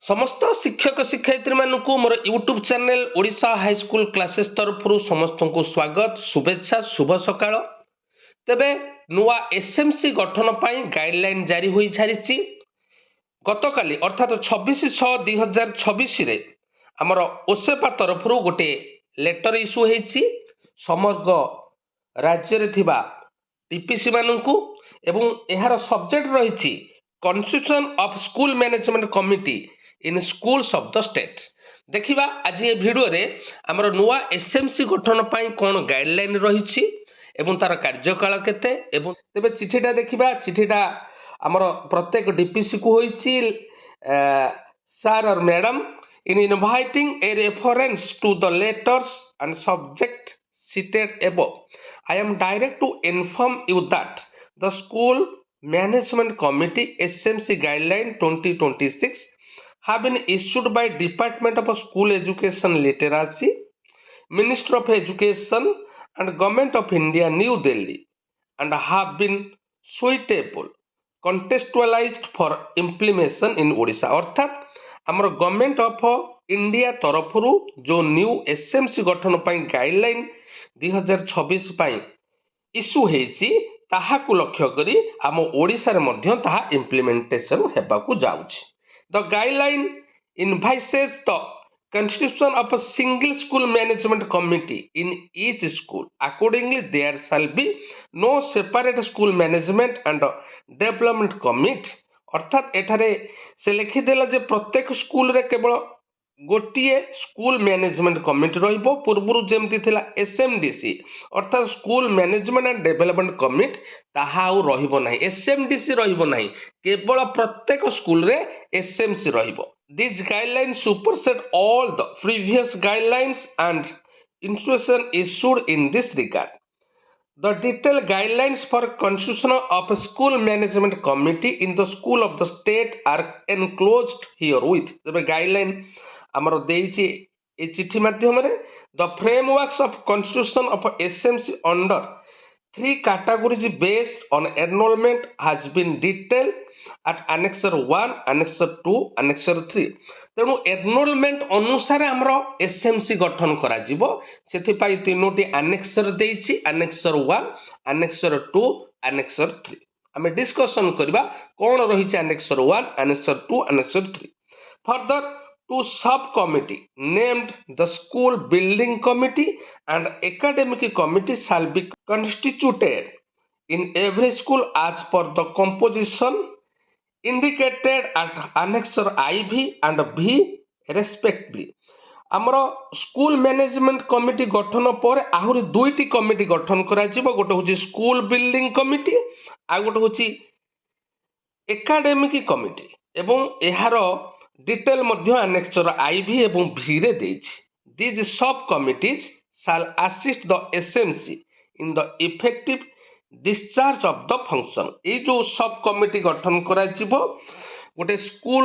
समस्त शिक्षक शिक्षयित्री मानक मोर YouTube channel Odisha high school classes तरफ समस्त को स्वागत शुभेच्छा शुभ सकाळ। तेबे नुआ एसएमसी गठन पर गाइडलाइन जारी हो सारी गतकाली अर्थात 26/6/2026 आमर ओसेपा तरफ गोटे लेटर इश्यू होती समग्र राज्य रे थिबा टीपीसी मानकू एवं यार सब्जेक्ट रही constitution of school management committee in schools of the state. देखिबा आज ये वीडियो रे हमर नुआ एसएमसी गठन पाई कोन गाइडलाइन रही एवं तार कार्यकाल केते एवं तेबे चिठीटा देखिबा। चिठीटा हमर प्रत्येक डीपीसी को होईची सर और madam in inviting a reference to the letters and subject cited above, I am direct to inform you that the School Management Committee SMC Guideline 2026 have been issued by Department of School Education Literacy, Ministry of Education and Government of India, New Delhi, and have been suitable contextualized for implementation in Odisha। अर्थात आमर government of India तरफ जो new SMC गठन पाई guideline 2026 issue होती ताहाकु लक्ष्य करी आम ओडिशा रे मध्य ताहा इम्प्लीमेंटेशन हेबाकु जाउछि। The guideline envisages the constitution of a single school management committee in each school। Accordingly, there shall be no separate school management and development committee। अर्थात एठारे से लिखिदेला जे प्रत्येक स्कूल रे केवल गोटे स्कूल मैनेजमेंट कमिटी रहिबो। पूर्वरु जेमती थिला एसएमडीसी अर्थात school management and development committee ताहा आउ रहिबो नाही, एसएमडीसी रहिबो नाही, केवल प्रत्येक स्कूल रे एसएमसी रहिबो। These guidelines supersede all the previous guidelines and instruction issued in this regard। The detailed guidelines for constitution of a school management committee in the school of the state are enclosed herewith। तबे guideline हमर देइछि ए चिठी माध्यम रे the frameworks of constitution of SMC under 3 categories based on enrollment has been detailed at annexure 1, annexure 2, annexure 3। तेणु enrolment अनुसार हमर SMC गठन करा जिवो सेथि पाई तीनोटी annexure देइछि, annexure 1, annexure 2, annexure 3। हमें डिस्कशन करबा कोन रहिछि annexure 1, annexure 2, annexure 3। Further two subcommittee named the school building committee and academic committee shall be constituted in every school as per the composition indicated at annexure IV and V respectively। आमर school management committee गठन पर आहुरी दुईटी committee गठन करा जिवो। गोटे होची school building committee आ गोटे होची एकाडेमिक कमिटी एवं एहार डिटेल मध्य annexure IV एवं V रे देइछि। These sub committees shall assist the SMC in the effective discharge of the function। ए जो सब कमिटी गठन करा जिवो गोटे स्कूल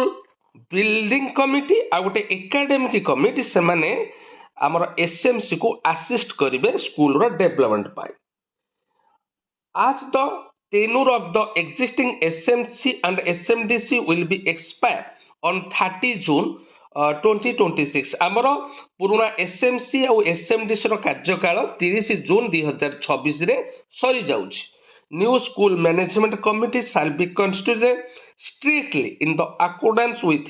बिल्डिंग कमिटी आ गोटे एकाडेमिक कमिटी से माने हमर एसएमसी को असिस्ट करिवे स्कूल रो डेवलपमेंट पाई। As the tenure of the existing SMC and SMDC will be expire on 30 June 2026। आमर पुराना एसएमसी और एसएमडीसी रो कार्यकाल 30 जून 2026 रे सरी जाउछि। New school management committee shall be constituted strictly in the accordance with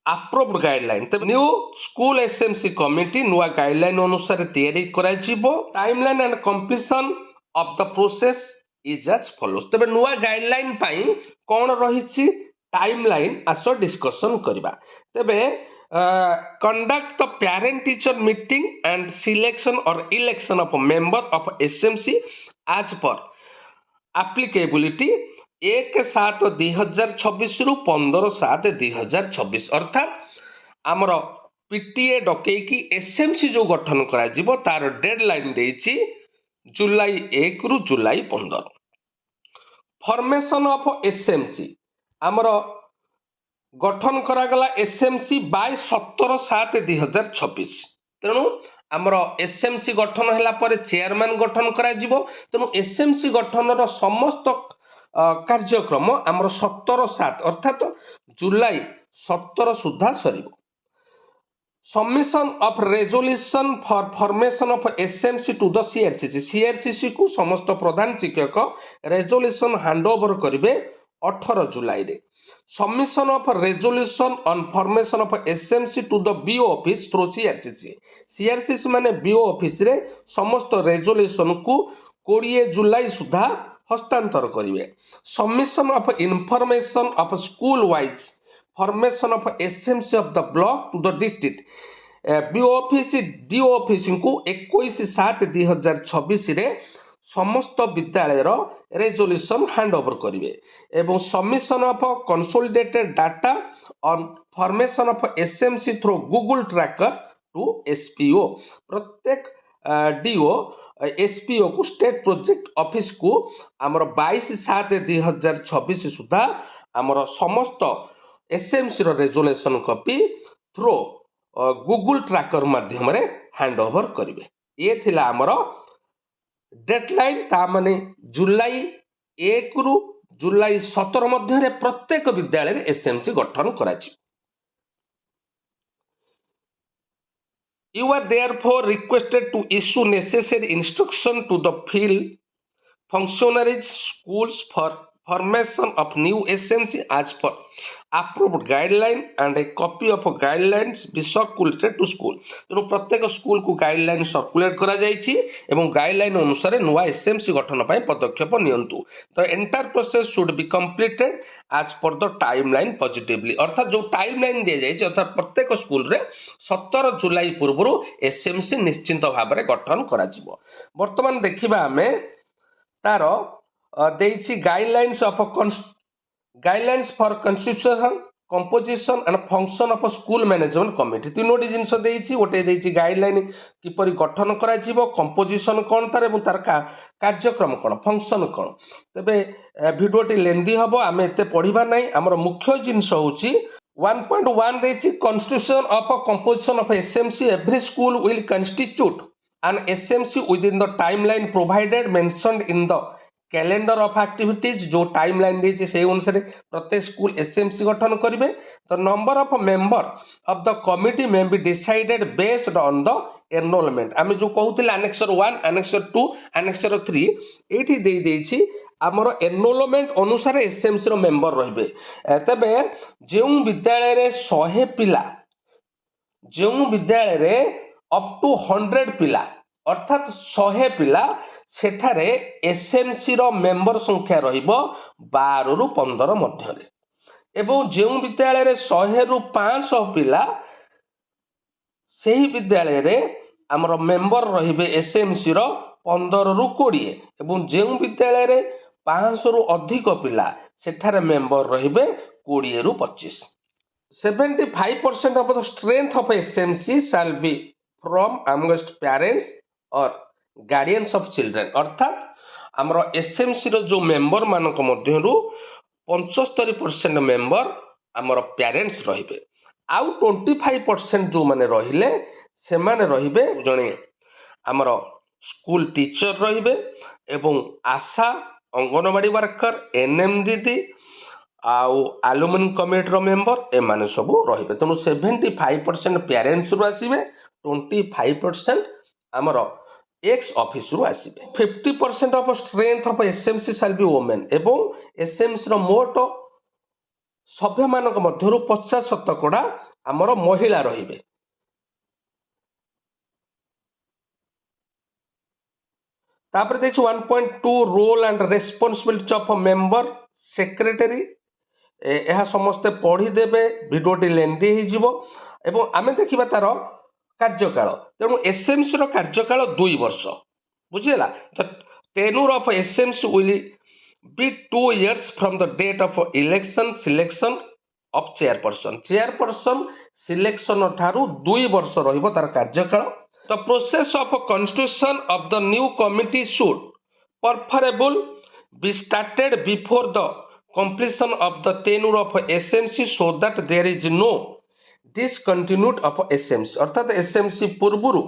approved guideline। तब न्यू स्कूल एसएमसी कमिटी नुआ guideline अनुसार तैयारी करा जिवो। Timeline and completion of the process is as follows. तबे नुआ गाइडलाइन पाई कोन रहिछि टाइमलाइन आसो डिस्कशन करबा। तबे conduct the parent teacher meeting and selection or election of a member of SMC as per applicability 1/7/2026 रु 15/7/2026। अर्थात आमर पीटीए डकैकी एसएमसी जो गठन करा जिवो तार डेडलाइन देइछि जुलाई 1 रु जुलाई 15। फॉर्मेशन ऑफ एसएमसी आमर गठन करागला एसएमसी बाय 17/7/2026। तेणु आमर एसएमसी गठन होला पर चेयरमैन गठन करा जिवो। तेणु एसएमसी गठन रो समस्त कार्यक्रम आमर 17/7 अर्थात जुलाई 17 ସୁଦ୍ଧା ସରିବ। Submission of resolution for formation of SMC to the CRCC CRCC को समस्त प्रधान शिक्षक रेजोल्यूशन हैंडओवर करेंगे 18 जुलाई रे। Submission of resolution on formation of SMC to the BO office through CRCC माने BO ऑफिस रे समस्त रेजोल्यूशन को 20 जुलाई सुधा हस्तांतर करेंगे। Submission of information of school wise formation of SMC of the block to the district BO office DO office को 21/7/2026 रे समस्त विद्यालय रेजोल्यूशन हैंडओवर करेंगे एवं submission of consolidated data on formation of SMC through Google tracker to SPO प्रत्येक DO SPO को state project office को आमर 22/7/2026 सुधा आमर समस्त SMC रो resolution copy through Google tracker माध्यम रे हैंडओवर करेंगे। ये थिला आमर डेडलाइन ता माने जुलाई 1 रु जुलाई 17 मध्य प्रत्येक विद्यालय रे SMC गठन कराछि। You are therefore requested to issue necessary instruction to the field functionaries schools for formation of new SMC as per approved guideline and a copy of guidelines be circulated to school। तेणु प्रत्येक school को guideline circulate करा जायछि एवं guideline अनुसार नुआ SMC गठन पय पदक्षेप नियंतु। तो entire process should be completed as per the timeline positively अर्थात जो टाइमलाइन दिया जायछि अर्थात प्रत्येक स्कूल रे 17 जुलाई पूर्व SMC निश्चित भाव में गठन करा जिवो। वर्तमान देखिबा हमें तार देइछि guidelines for constitution composition and function of school management committee तीनोटी जिनस देइछि। गोटे देइछि गाइडलाइन किपरि गठन करा जिवो कंपोजिशन कोन तार एवं तार कार्यक्रम कोन फंक्शन कोन। तबे भिडियोटी लेंदी हबो आमे एते पढिबा नै हमर मुख्य जिनस होछि 1.1 देइछि constitution of composition of SMC every school will constitute an SMC within the timeline provided mentioned in the calendar of activities जो टाइमलाइन देछि से अनुसार प्रत्येक स्कूल SMC गठन करिवे। The number of member of the committee may be decided based on the enrolment आमे जो कहउतिले annexure 1 annexure 2 annexure 3 एठी देइ देछि हमर एनरोलमेंट अनुसार SMC रो मेंबर रहिबे। तबे जेउ विद्यालय रे 100 पिला जेउ विद्यालय रे अप टू 100 पिला अर्थात 100 पिला सेठारे SMC रो मेंबर संख्या रहिबो 12 रु 15 मध्य रे एवं जेउ विद्यालय रे 100 रु 500 पिला सेही विद्यालय रे हमर मेंबर रहिबे SMC रो 15 रु 20 एवं जेउ विद्यालय रे 500 रु अधिक पिला सेठारे मेंबर रहिबे 20 रु 25। 75% of the strength of SMC shall be from amongst parents or guardians of children अर्थात आमर SMC रो जो मेंबर मानक मध्यरु 75% मेंबर आमर पेरेंट्स रहिबे आउ 25% जो माने रहिले से माने रहिबे जणे आमर स्कूल टीचर रहिबे एवं आशा अंगनवाड़ी वर्कर NM दीदी आउ एलुमनी कमिटी रो मेंबर ए माने सब रहिबे। तेनु 75% पेरेंट्स रु आसीबे 25% आमर एक्स ऑफिस रु आसीबे। 50% of strength of SMC shall be women एवं SMC रो मोट सभ्य मानक मध्यरु 50% आमर महिला रहिबे। तापर देखि 1.2 role and responsibility of member secretary एहा समस्ते पढ़ी देबे भिडियोटी लेंदी ही जिवो एवं आमे देखिबा तार कार्यकाल। तेणु SMC रो कार्यकाल 2 वर्ष बुझिला। The tenure of SMC will be 2 years from the date of election selection of chairperson selection ठारू 2 वर्ष रहिबो तार कार्यकाल। The process of constitution of the new committee should preferably be started before the completion of the tenure of SMC so that there is no discontinued of SMC अर्थात SMC पूर्वरु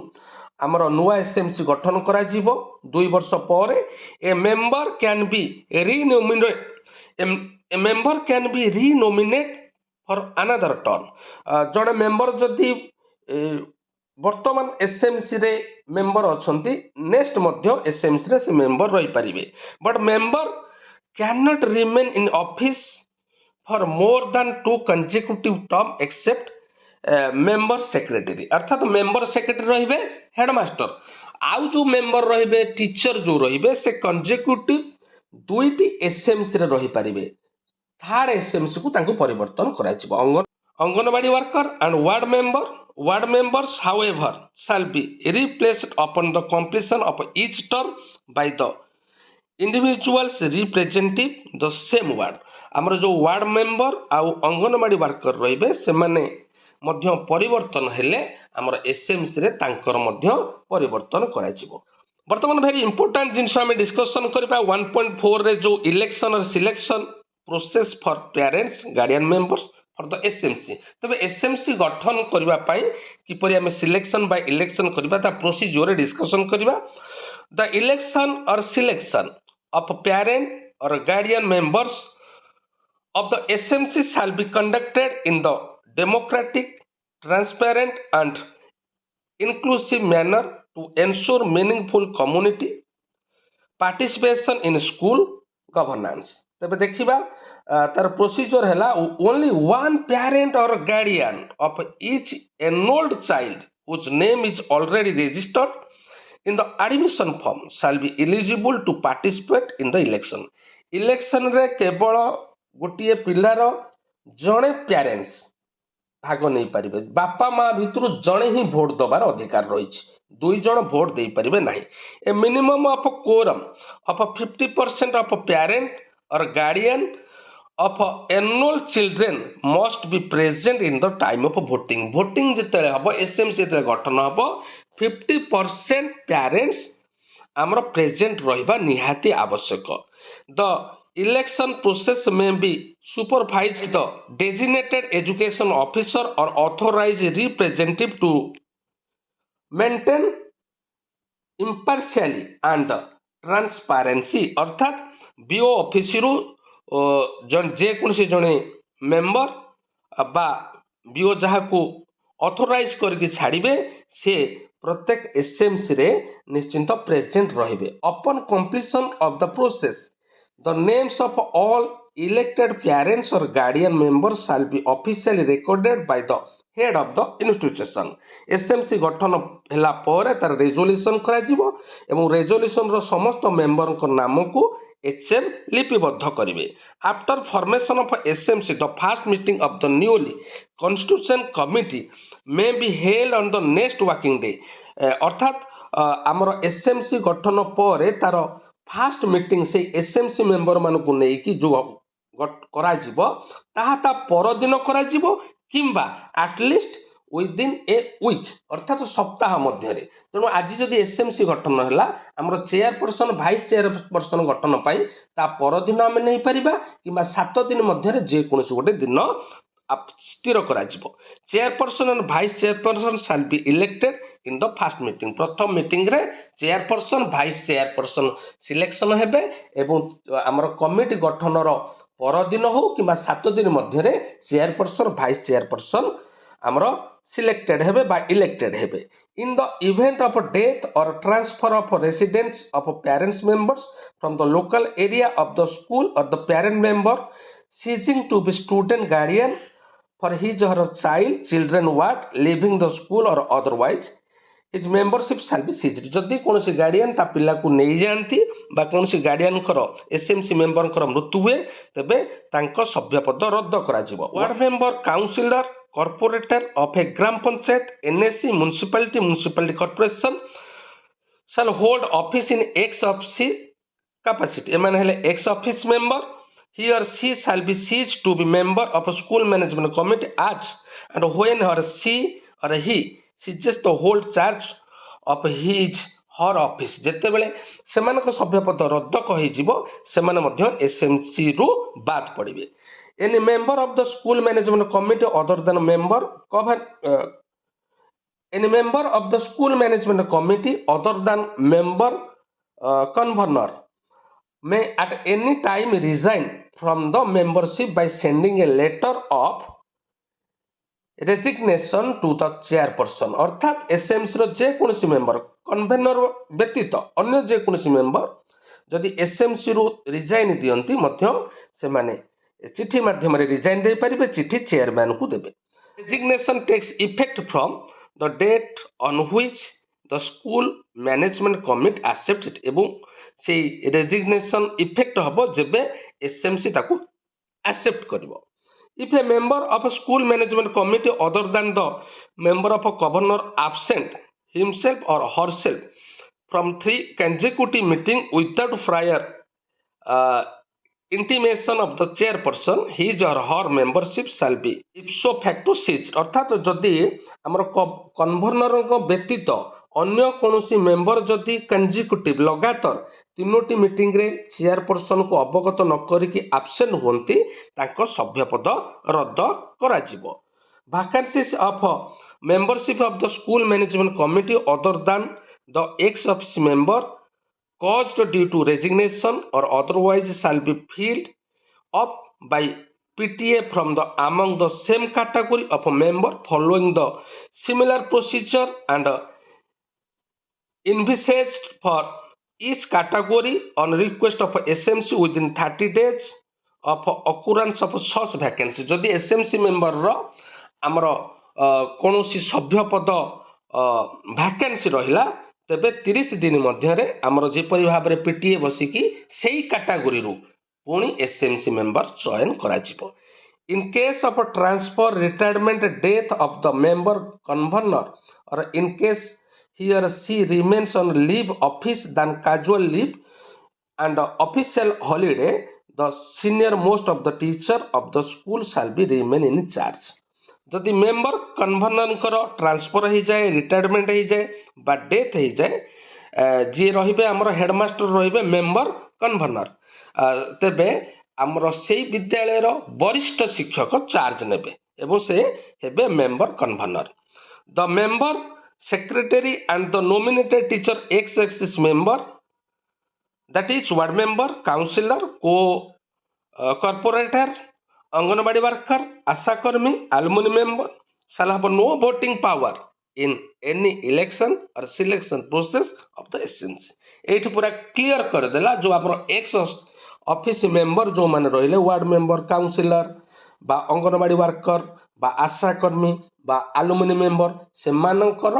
आमर नुआ SMC गठन करा जीवो 2 वर्ष पर a member can be renominate for another term जड़े मेंबर जदि वर्तमान एसएमसी रे मेंबर अछंती नेक्स्ट मध्य एसएमसी रे से मेंबर रही पारिबे but member can not remain in office for more than 2 consecutive term except member secretary अर्थात मेंबर सेक्रेटरी रहिबे हेडमास्टर आउ जो मेंबर रहिबे टीचर जो रहिबे से कंसेक्यूटिव दुईटी एसएमसी रे रही पारिबे थर्ड एसएमसी को तांको परिवर्तन कराइबो anganwadi worker and ward members however shall be replaced upon the completion of each term by the individuals representing the same ward आमर जो वार्ड मेंबर आउ अंगनवाड़ी वर्कर रहिबे से माने मध्य परिवर्तन हेले आमर एसएमसी रे तांकर मध्य परिवर्तन कराइबो वर्तमान वेरी इंपोर्टेंट जिनस आम डिस्कसन करबा 1.4 रे जो इलेक्शन और selection process for parents guardian members for the SMC तबे एसएमसी गठन करबा पई किपरि आम सिलेक्शन बाय इलेक्शन करबा ता प्रोसीजर रे डिस्कसन करबा द इलेक्शन और selection of parent or guardian members of the SMC shall be conducted in the democratic, transparent and inclusive manner to ensure meaningful community participation in school governance. तबे देखिबा तार procedure हैला only one parent or guardian of each enrolled child whose name is already registered in the admission form shall be eligible to participate in the election. Election रे केवल गोटे पिलार जड़े parents भाग नहीं पारे बापा माँ भितर जड़े ही भोट दबार अधिकार रही दुई जन भोट दे पारे ना a minimum of quorum of 50% of parent or guardian of annual children must be present in the time of voting जिते हम एसएमसी जिते गठन हम 50% पेरेंट्स आमर प्रेजेंट रहिबा निहाती आवश्यक the election process may be supervised the designated education officer or authorized representative to maintain impartiality and transparency अर्थात BO office रु जे कोनसी जने मेंबर बा बीओ जहा को ऑथराइज करके छाड़िबे से प्रत्येक एसएमसी रे निश्चिंत प्रेजेंट रहिबे upon completion of the process the names of all elected parents or guardian members shall be officially recorded by the head of the institution. SMC गठन हैला परे तार रेजोल्यूशन करा जिवो एवं रेजोल्यूशन रो समस्त मेंबर को नाम को HM लिपिबद्ध करिवे. After formation of SMC the first meeting of the newly constitution committee may be held on the next working day. अर्थात आमर SMC गठन परे तार फास्ट मीटिंग से एसएमसी मेंबर मानक नहीं कि जो करा जिवो ताहा ता पर दिन करा जिवो किंबा एटलिस्ट विदिन ए वीक अर्थात सप्ताह मध्य तेणु आज जदि एसएमसी गठन है आमर चेयरपर्सन भाइस चेयरपर्सन गठन पाई ता पर दिन आम नहीं पारिबा किंबा 7 दिन मध्य जेकोसी गोटे दिन स्थिर करा जिवो chairperson and vice chairperson shall be elected in the fast meeting प्रथम मीटिंग रे चेयरपर्सन भाइस चेयरपर्सन सिलेक्शन हेबे एवं आमर कमिटी गठन पर दिन हो कि 7 दिन मध्य चेयरपर्सन भाइस चेयरपर्सन आमर सिलेक्टेड हेबे बा इलेक्टेड हेबे in the event of death or transfer of residence of parents members from the local area of the school or the parent member ceasing to be student guardian for his or child children ward leaving the school or otherwise his membership shall be ceased जदि कौन guardian ता पिला को नहीं जाती बा कौन guardian SMC member मृत्यु हुए तेबे तांको सभ्यपद रद्द करा जिवो. Ward member councillor corporator of a gram panchayat NSC municipality corporation shall hold office in ex officio capacity एमान हेले ex officio member he or she shall be ceased to be member of a school management committee as and when or she or he ceases to hold charge of his her office जेते बेले सेमानक सभ्यपद रद्द कहि जिवो सेमाने मध्य SMC रु बाद पड़िबे. Any member of the school management committee other than member any member of the school management committee other than member convener may at any time resign from the membership by sending a letter of resignation to the chairperson ଅର୍ଥାତ୍ ଏସ୍ଏମ୍ସିର ଯେକୌଣସି member convener ବ୍ୟତୀତ ଅନ୍ୟ ଯେକୌଣସି member ଯଦି ଏସ୍ଏମ୍ସିରୁ resign ଦିଅନ୍ତି ମଧ୍ୟ ସେମାନେ ଚିଠି ମାଧ୍ୟମରେ ରିଜାଇନ୍ ଦେଇପାରିବେ, ଚିଠି ଚେୟାରମ୍ୟାନକୁ ଦେବେ। Resignation takes effect from the date on which the school management committee accept ଏବଂ ସେଇ ରେଜିଗ୍ନେସନ୍ ଇଫେକ୍ଟ ହେବ ଯେବେ ଏସ୍ଏମ୍ସି ତାକୁ ଆକ୍ସେପ୍ଟ କରିବ। If a member of a school management committee other than the member of a governor absent himself or herself from 3 consecutive meetings without prior intimation of the chairperson, his or her membership shall be ipso facto seized। अर्थात जदि आमर कन्भर्नर व्यतीत अन्य कौनसी member जदि consecutive लगातार 3टी meeting रे chairperson को अवगत न करिकी आब्सेंट हुंती तांको सभ्यपद रद्द करा जिवो। Vacancies of membership of the school management committee other than the x officio member caused due to resignation or otherwise shall be filled up by PTA from the among the same category of a member following the similar procedure and envisaged for each category on request of SMC within 30 days of occurrence of such vacancy। जदि SMC member रो आमर कौनसी सभ्य पद vacancy रहिला तेबे 30 दिन मध्यरे आमर जेपरि भाबरे PTA बसिकी सेही कैटेगरी रु पुणी एसएमसी मेंबर चयन करा जिवो। In case of transfer retirement death of the member convener or in case he or she remains on leave office than casual leave and official holiday, the senior most of the teacher of the school shall be remain in charge। जदि member कन्वर्नर transfer हो जाए, retirement हो जाए बा death हो जाए, जी रहिबे हमर हेडमास्टर रहिबे मेंबर कन्वर्नर, तेबे हमर सेही विद्यालय रो वरिष्ठ शिक्षक चार्ज नेबे एवं से हेबे member convener. The member secretary and the nominated teacher ex-axis member, that is ward member, councillor, corporator, anganwadi worker, asha karmi, alumni member shall have no voting power in any election or selection process of the SMC। एठी पूरा clear कर देला जो आपन x officio member जो माने रहिले ward member, councillor बा अंगनवाड़ी वर्कर बा आशा कर्मी बा आलुमिनी मेंबर सेमानकर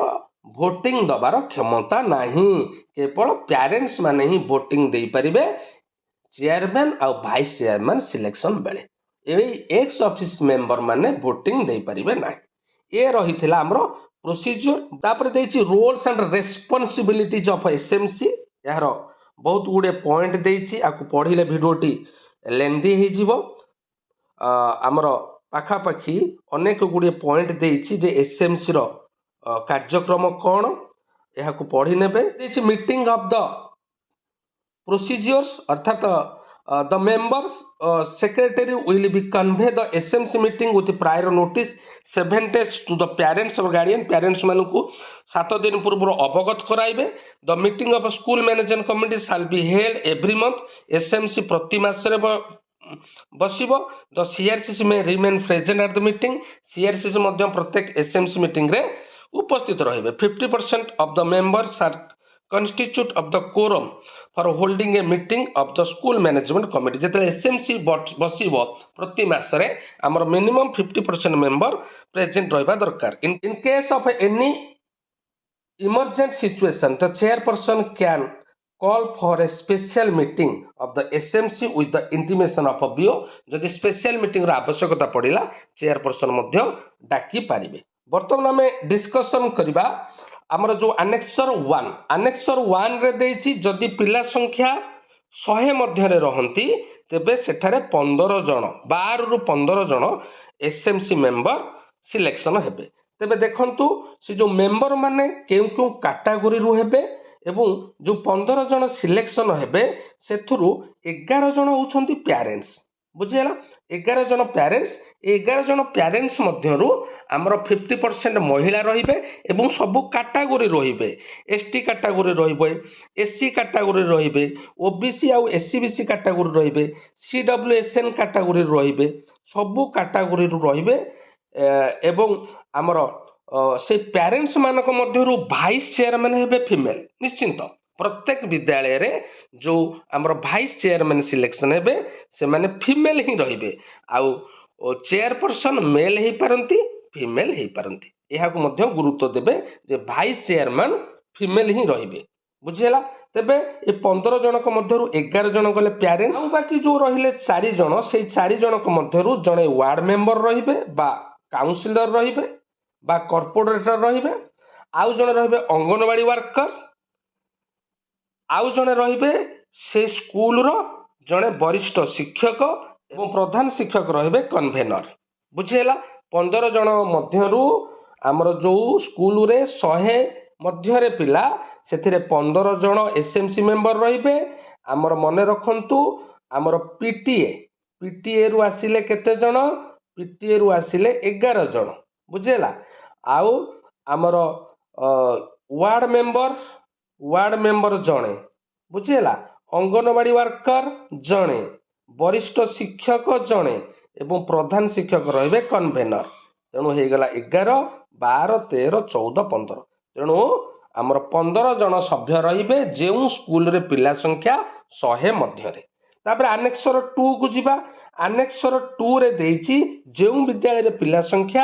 भोटिंग दबार क्षमता नहीं, केवल पेरेंट्स माने ही भोटिंग दे पारिबे चेयरमैन और वाइस चेयरमैन सिलेक्शन बेले। एई एक्स ऑफिस मेंबर माने भोटिंग दे पारिबे ना। ये रहिथिला हमरो प्रोसीजर। तापर देछि रोल्स एंड रेस्पोंसिबिलिटीज ऑफ एसएमसी। यार बहुत गुडे पॉइंट देछि, आकु पढिले भिडियोटी लेंदी हे जिवो। आमर पाखापाखी अनेक गुड़िए पॉइंट देछि जे एसएमसी रो कार्यक्रम कौन यह पढ़ी ने। मीटिंग ऑफ द प्रोसीजर्स अर्थात the members secretary will be convene the SMC meeting with prior notice 7 days to the parents or guardian. Parents मान को 7 दिन पूर्व अवगत कराइबे। The meeting of school management committee shall be held every month. SMC प्रति मासरे बसिबो। The CRCC may remain present at the meeting. CRCC मध्य प्रत्येक एसएमसी मीटिंग रे उपस्थित रहिबे। 50% of the members are constitute of the quorum for holding a meeting of the school management committee। जेतले SMC बसिबो प्रति मासरे हमर मिनिमम 50% मेंबर प्रेजेंट रहबा दरकार। In case of any emergent situation the chairperson can call for a special meeting of the SMC with the intimation of BO. जदि special meeting रा आवश्यकता पड़िला चेयरपर्सन मध्य डाकी पारिबे। वर्तमान आमे डिस्कशन करिबा आमर जो आनेक्सर 1 रे देछि जदि पिला संख्या 100 मध्य रे रहंती तेबे सेठारे 15 जन 12 रु 15 जन एसएमसी मेंबर सिलेक्शन हेबे। तेबे देखंतु से जो मेंबर माने केउ केउ कैटेगरी रु हेबे एवं जो 15 जन सिलेक्शन हेबे सेथुरु 11 जन होउछंती पेरेंट्स। बुझियला 11 जन पेरेंट्स। 11 जन पेरेंट्स मध्यरु आमर 50% महिला रहिबे एवं सबु कैटेगरी रहिबे। एसटी कैटेगरी रहिबे, एससी कैटेगरी रहिबे, ओबीसी आउ एससीबीसी कैटेगरी रहिबे, सीडब्ल्यूएसएन कैटेगरी रहिबे। सबु कैटेगरी रहिबे ଏବଂ ଆମର ସେ ପ୍ୟାରେଣ୍ଟସ୍ ମାନଙ୍କ ମଧ୍ୟରୁ ଭାଇସ୍ ଚେୟାରମ୍ୟାନ୍ ହେବେ ଫିମେଲ୍। ନିଶ୍ଚିନ୍ତ ପ୍ରତ୍ୟେକ ବିଦ୍ୟାଳୟରେ ଯେଉଁ ଆମର ଭାଇସ୍ ଚେୟାରମ୍ୟାନ୍ ସିଲେକ୍ସନ୍ ହେବେ ସେମାନେ ଫିମେଲ୍ ହିଁ ରହିବେ। ଆଉ ଚେୟାରପର୍ସନ୍ ମେଲ୍ ହେଇପାରନ୍ତି, ଫିମେଲ୍ ହେଇପାରନ୍ତି। ଏହାକୁ ମଧ୍ୟ ଗୁରୁତ୍ୱ ଦେବେ ଯେ ଭାଇସ୍ ଚେୟାରମ୍ୟାନ୍ ଫିମେଲ୍ ହିଁ ରହିବେ। ବୁଝିହେଲା। ତେବେ ଏ 15 ଜଣଙ୍କ ମଧ୍ୟରୁ 11 ଜଣ ଗଲେ ପ୍ୟାରେଣ୍ଟସ୍, ଆଉ ବାକି ଯେଉଁ ରହିଲେ 4 ଜଣ, ସେଇ 4 ଜଣଙ୍କ ମଧ୍ୟରୁ ଜଣେ ୱାର୍ଡ ମେମ୍ବର ରହିବେ ବା କାଉନସିଲର ରହିବେ ବା କର୍ପୋରେଟର ରହିବେ, ଆଉ ଜଣେ ରହିବେ ଅଙ୍ଗନବାଡ଼ି ୱାର୍କର, ଆଉ ଜଣେ ରହିବେ ସେ ସ୍କୁଲର ଜଣେ ବରିଷ୍ଠ ଶିକ୍ଷକ ଏବଂ ପ୍ରଧାନ ଶିକ୍ଷକ ରହିବେ କନଭେନର। ବୁଝିହେଲା। 15 ଜଣ ମଧ୍ୟରୁ ଆମର ଯେଉଁ ସ୍କୁଲରେ 100 ମଧ୍ୟରେ ପିଲା, ସେଥିରେ 15 ଜଣ SMC ମେମ୍ବର ରହିବେ। ଆମର ମନେ ରଖନ୍ତୁ ଆମର ପିଟିଏରୁ ଆସିଲେ କେତେ ଜଣ? ପିଟିଏରୁ ଆସିଲେ 11 ଜଣ। ବୁଝିହେଲା। ଆଉ ଆମର ୱାର୍ଡ ମେମ୍ବର ଜଣେ। ବୁଝିହେଲା। ଅଙ୍ଗନବାଡ଼ି ୱାର୍କର ଜଣେ, ବରିଷ୍ଠ ଶିକ୍ଷକ ଜଣେ ଏବଂ ପ୍ରଧାନ ଶିକ୍ଷକ ରହିବେ କନଭେନର। ତେଣୁ ହେଇଗଲା 11, 12, 13, 14, 15। ତେଣୁ ଆମର 15 ଜଣ ସଭ୍ୟ ରହିବେ ଯେଉଁ ସ୍କୁଲରେ ପିଲା ସଂଖ୍ୟା 100 ମଧ୍ୟରେ। ତାପରେ ଆନେକ୍ସର 2କୁ ଯିବା। ଆନେକ୍ସର 2ରେ ଦେଇଛି ଯେଉଁ ବିଦ୍ୟାଳୟରେ ପିଲା ସଂଖ୍ୟା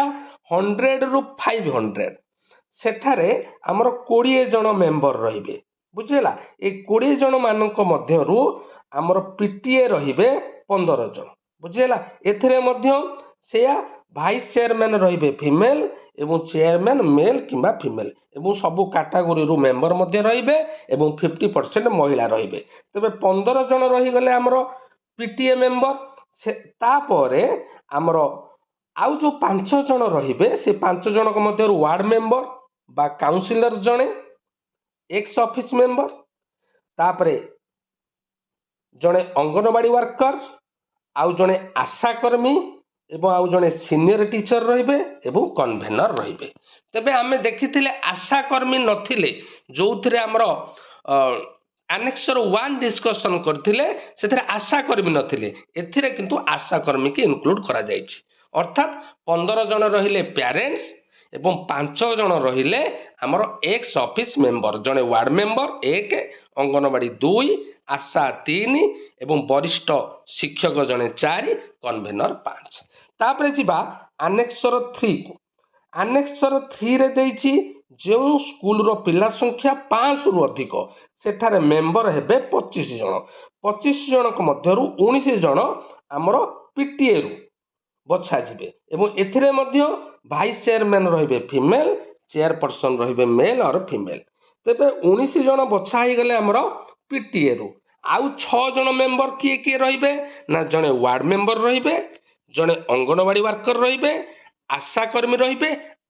100ରୁ 500, ସେଠାରେ ଆମର 20 ଜଣ ମେମ୍ବର ରହିବେ। ବୁଝିହେଲା। এই 20 ଜଣ ମାନଙ୍କ ମଧ୍ୟରୁ ଆମର ପିଟିଏ ରହିବେ 15 ଜଣ। ବୁଝିହେଲା। ଏଥିରେ ମଧ୍ୟ ସେୟା ଭାଇସ୍ ଚେୟାରମ୍ୟାନ୍ ରହିବେ ଫିମେଲ୍ ଏବଂ ଚେୟାରମ୍ୟାନ୍ ମେଲ୍ କିମ୍ବା ଫିମେଲ୍, ଏବଂ ସବୁ କାଟାଗୋରୀରୁ ମେମ୍ବର ମଧ୍ୟ ରହିବେ ଏବଂ 50% ମହିଳା ରହିବେ। ତେବେ 15 ଜଣ ରହିଗଲେ ଆମର ପିଟିଏ ମେମ୍ବର। ତାପରେ ଆମର ଆଉ ଯେଉଁ 5 ଜଣ ରହିବେ, ସେ 5 ଜଣଙ୍କ ମଧ୍ୟରୁ ୱାର୍ଡ ମେମ୍ବର ବା କାଉନସିଲର ଜଣେ, ଏକ୍ସ ଅଫିସ୍ ମେମ୍ବର, ତାପରେ ଜଣେ ଅଙ୍ଗନବାଡ଼ି ୱାର୍କର, ଆଉ ଜଣେ ଆଶାକର୍ମୀ ଏବଂ ଆଉ ଜଣେ ସିନିୟର ଟିଚର ରହିବେ ଏବଂ କନଭେନର ରହିବେ। ତେବେ ଆମେ ଦେଖିଥିଲେ ଆଶାକର୍ମୀ ନଥିଲେ, ଯେଉଁଥିରେ ଆମର ଆନେକ୍ସର 1 ଡିସ୍କସନ୍ କରିଥିଲେ, ସେଥିରେ ଆଶାକର୍ମୀ ନଥିଲେ। ଏଥିରେ କିନ୍ତୁ ଆଶାକର୍ମୀକି ଇନକ୍ଲୁଡ୍ କରାଯାଇଛି। ଅର୍ଥାତ୍ 15 ଜଣ ରହିଲେ ପ୍ୟାରେଣ୍ଟସ୍ ଏବଂ 5 ଜଣ ରହିଲେ ଆମର ଏକ୍ସ ଅଫିସ୍ ମେମ୍ବର, ଜଣେ ୱାର୍ଡ ମେମ୍ବର 1, ଅଙ୍ଗନବାଡ଼ି 2, ଆଶା 3 ଏବଂ ବରିଷ୍ଠ ଶିକ୍ଷକ ଜଣେ 4, କନଭେନର 5। ତାପରେ ଯିବା ଆନେକ୍ସର 3କୁ। ଆନେକ୍ସର 3ରେ ଦେଇଛି ଯେଉଁ ସ୍କୁଲର ପିଲା ସଂଖ୍ୟା 500ରୁ ଅଧିକ, ସେଠାରେ ମେମ୍ବର ହେବେ 25 ଜଣ। 25 ଜଣଙ୍କ ମଧ୍ୟରୁ 19 ଜଣ ଆମର ପିଟିଏରୁ ବଛାଯିବେ ଏବଂ ଏଥିରେ ମଧ୍ୟ ଭାଇସ୍ ଚେୟାରମ୍ୟାନ୍ ରହିବେ ଫିମେଲ୍, ଚେୟାରପର୍ସନ୍ ରହିବେ ମେଲ୍ ଅର୍ ଫିମେଲ୍। ତେବେ 19 ଜଣ ବଛା ହେଇଗଲେ ଆମର ପିଟିଏରୁ। ଆଉ 6 ଜଣ ମେମ୍ବର କିଏ କିଏ ରହିବେ? ନା ଜଣେ ୱାର୍ଡ ମେମ୍ବର ରହିବେ, ଜଣେ ଅଙ୍ଗନବାଡ଼ି ୱାର୍କର ରହିବେ, ଆଶାକର୍ମୀ ରହିବେ,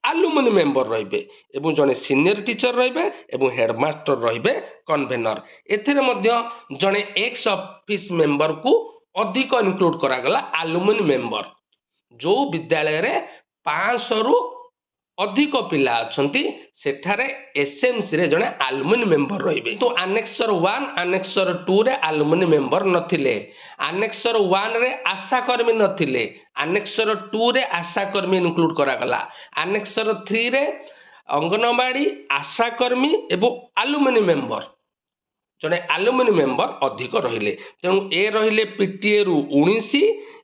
ଆଲୁମିନି ମେମ୍ବର ରହିବେ ଏବଂ ଜଣେ ସିନିୟର ଟିଚର ରହିବେ ଏବଂ ହେଡମାଷ୍ଟର ରହିବେ କନଭେନର। ଏଥିରେ ମଧ୍ୟ ଜଣେ ଏକ୍ସ ଅଫିସ୍ ମେମ୍ବରକୁ ଅଧିକ ଇନକ୍ଲୁଡ୍ କରାଗଲା, ଆଲୁମିନି ମେମ୍ବର। ଯେଉଁ ବିଦ୍ୟାଳୟରେ 500ରୁ ଅଧିକ ପିଲା ଅଛନ୍ତି, ସେଠାରେ ଏସ୍ଏମ୍ସିରେ ଜଣେ ଆଲୁମିନି ମେମ୍ବର ରହିବେ। କିନ୍ତୁ ଆନେକ୍ସର 1, ଆନେକ୍ସର 2ରେ ଆଲୁମିନି ମେମ୍ବର ନଥିଲେ। ଆନେକ୍ସର 1ରେ ଆଶାକର୍ମୀ ନଥିଲେ, ଆନେକ୍ସର 2ରେ ଆଶାକର୍ମୀ ଇନକ୍ଲୁଡ୍ କରାଗଲା। ଆନେକ୍ସର 3ରେ ଅଙ୍ଗନବାଡ଼ି, ଆଶାକର୍ମୀ ଏବଂ ଆଲୁମିନି ମେମ୍ବର, ଜଣେ ଆଲୁମିନି ମେମ୍ବର ଅଧିକ ରହିଲେ। ତେଣୁ ଏ ରହିଲେ ପିଟିଏରୁ 19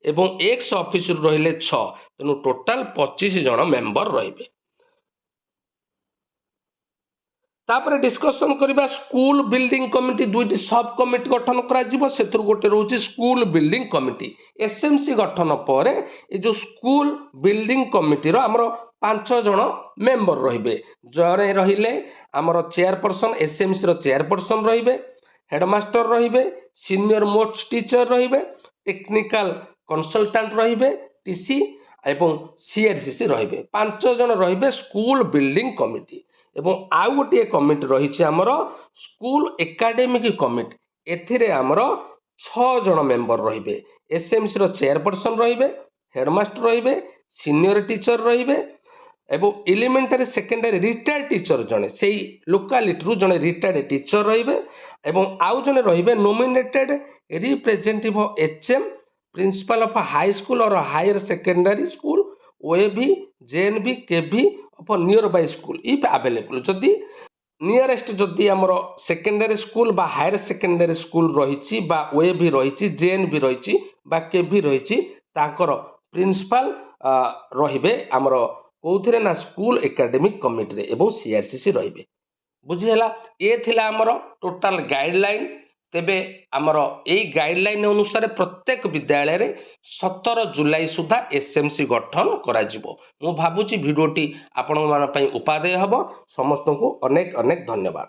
ଏବଂ ଏକ୍ସ ଅଫିସରୁ ରହିଲେ 6। ତେଣୁ ଟୋଟାଲ 25 ଜଣ ମେମ୍ବର ରହିବେ। ତାପରେ ଡିସ୍କସନ୍ କରିବା ସ୍କୁଲ ବିଲ୍ଡିଂ କମିଟି। 2ଟି ସବ୍ କମିଟି ଗଠନ କରାଯିବ। ସେଥିରୁ ଗୋଟେ ରହୁଛି ସ୍କୁଲ ବିଲ୍ଡିଂ କମିଟି। ଏସ୍ଏମ୍ସି ଗଠନ ପରେ ଏ ଯେଉଁ ସ୍କୁଲ ବିଲ୍ଡିଂ କମିଟିର ଆମର 5 ଜଣ ମେମ୍ବର ରହିବେ। ଜଣେ ରହିଲେ ଆମର ଚେୟାରପର୍ସନ୍, ଏସ୍ଏମ୍ସିର ଚେୟାରପର୍ସନ୍ ରହିବେ, ହେଡମାଷ୍ଟର ରହିବେ, ସିନିୟର ମୋଷ୍ଟ ଟିଚର ରହିବେ, ଟେକ୍ନିକାଲ କନସଲଟାଣ୍ଟ ରହିବେ ଟିସି ଏବଂ ସିଆରସିସି ରହିବେ। 5 ଜଣ ରହିବେ ସ୍କୁଲ ବିଲ୍ଡିଂ କମିଟି। ଏବଂ ଆଉ ଗୋଟିଏ କମିଟି ରହିଛି ଆମର ସ୍କୁଲ ଏକାଡେମିକ କମିଟି। ଏଥିରେ ଆମର 6 ଜଣ ମେମ୍ବର ରହିବେ। ଏସ୍ଏମ୍ସିର ଚେୟାରପର୍ସନ୍ ରହିବେ, ହେଡମାଷ୍ଟର ରହିବେ, ସିନିୟର ଟିଚର ରହିବେ ଏବଂ ଏଲିମେଣ୍ଟାରୀ ସେକେଣ୍ଡାରୀ ରିଟାୟାର୍ଡ ଟିଚର ଜଣେ, ସେଇ ଲୋକାଲିଟିରୁ ଜଣେ ରିଟାୟାର୍ଡ ଟିଚର ରହିବେ ଏବଂ ଆଉ ଜଣେ ରହିବେ nominated representative HM, principal of high school or higher secondary school, OAV, JNV, KV of nearby school if available. जदि नियरेस्ट जदि आमर सेकेंडरी स्कूल बा हायर सेकेंडरी स्कूल रही बा OAV रही JNV रही बा KV रही ताकर प्रिंसिपल रहिबे आमर कोउथिरे ना स्कूल एकेडमिक कमिटी रे एवं CRCC रहिबे। बुझीला ये थिला आमर टोटाल गाइडलाइन। तेबे आमर एई गाइडलाइन अनुसार प्रत्येक विद्यालय रे 17 जुलाई सुधा SMC गठन करा जिवो। मु भाबुची भिडियोटी आपण मान पई उपादेय हबो। समस्त को अनेक अनेक धन्यवाद।